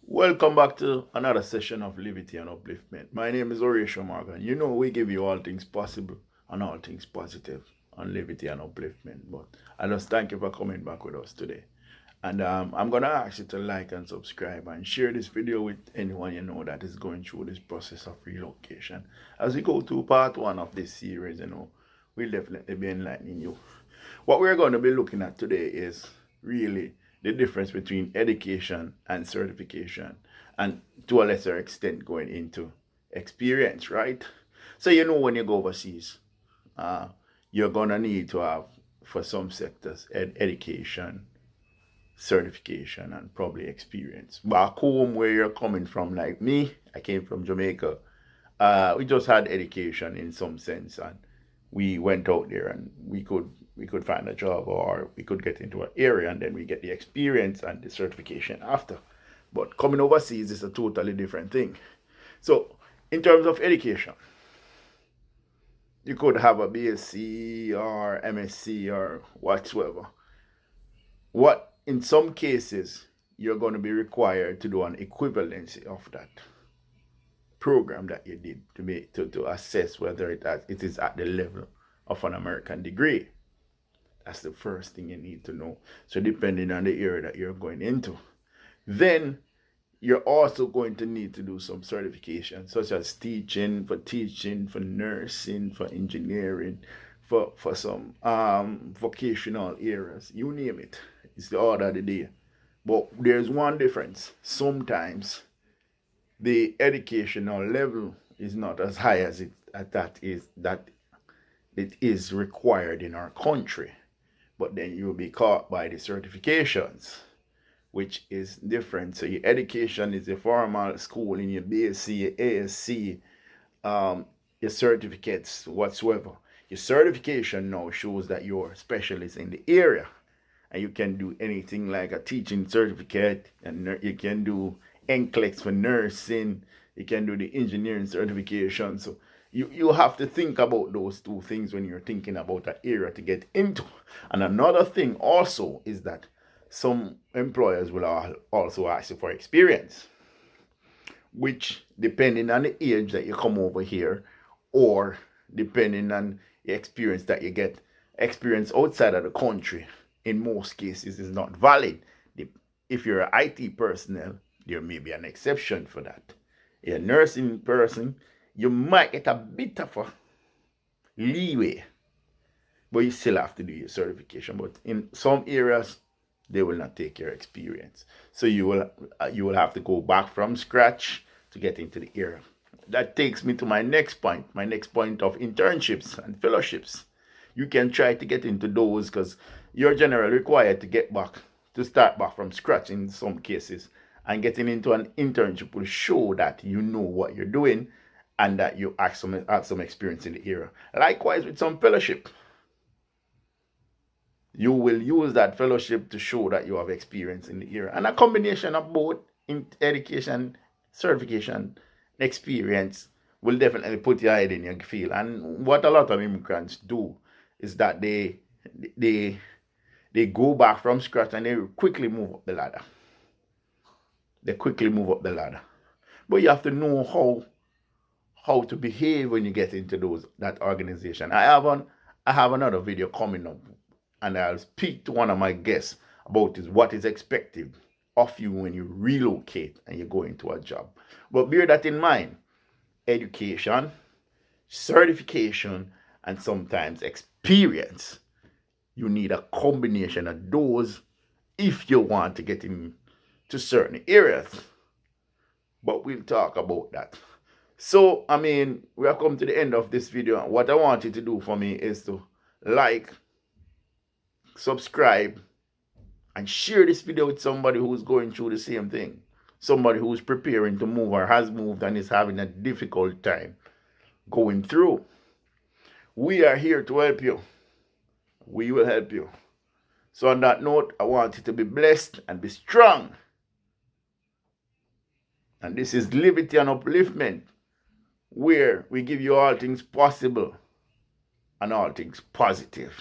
Welcome back to another session of Livity and Upliftment. My name is Horatio Morgan. You know, we give you all things possible and all things positive on Livity and Upliftment. But I just thank you for coming back with us today. And I'm going to ask you to like and subscribe and share this video with anyone you know that is going through this process of relocation. As we go to part one of this series, we'll definitely be enlightening you. What we're going to be looking at today is really the difference between education and certification, and to a lesser extent going into experience, right? So when you go overseas, you're gonna need to have, for some sectors, education, certification, and probably experience. Back home where you're coming from, like me, I came from Jamaica. We just had education in some sense, and we went out there and we could find a job, or we could get into an area, and then we get the experience and the certification after. But coming overseas is a totally different thing. So in terms of education, you could have a BSc or MSc or whatsoever. What in some cases you're going to be required to do an equivalency of that program that you did to assess whether it is at the level of an American degree. That's the first thing you need to know. So depending on the area that you're going into, then you're also going to need to do some certification, such as teaching, for nursing, for engineering, for some vocational areas. You name it. It's the order of the day. But there's one difference. Sometimes the educational level is not as high as it is required in our country. But then you'll be caught by the certifications, which is different. So your education is your formal schooling, your BSc, your ASC, your certificates, whatsoever. Your certification now shows that you're a specialist in the area, and you can do anything like a teaching certificate, and you can do NCLEX for nursing, you can do the engineering certification. So you have to think about those two things when you're thinking about an area to get into. And another thing also is that some employers will also ask you for experience, which, depending on the age that you come over here, or depending on the experience that you get, experience outside of the country, in most cases is not valid. If you're an IT personnel, there may be an exception for that. A nursing person, you might get a bit of a leeway, but you still have to do your certification. But in some areas, they will not take your experience. So you will have to go back from scratch to get into the area. That takes me to my next point of internships and fellowships. You can try to get into those because you're generally required to start back from scratch in some cases. And getting into an internship will show that you know what you're doing and that you have some experience in the area. Likewise with some fellowship. You will use that fellowship to show that you have experience in the area. And a combination of both in education, certification, experience will definitely put you ahead in your field. And what a lot of immigrants do is that they go back from scratch and they quickly move up the ladder. But you have to know how to behave when you get into that organization. I have another video coming up, and I'll speak to one of my guests about what is expected of you when you relocate and you go into a job. But bear that in mind. Education, certification, and sometimes experience. You need a combination of those if you want to get into certain areas. But we'll talk about that. So, we have come to the end of this video. What I want you to do for me is to like, subscribe, and share this video with somebody who's going through the same thing. Somebody who's preparing to move or has moved and is having a difficult time going through. We are here to help you. We will help you. So on that note, I want you to be blessed and be strong. And this is Livity and Upliftment, where we give you all things possible and all things positive.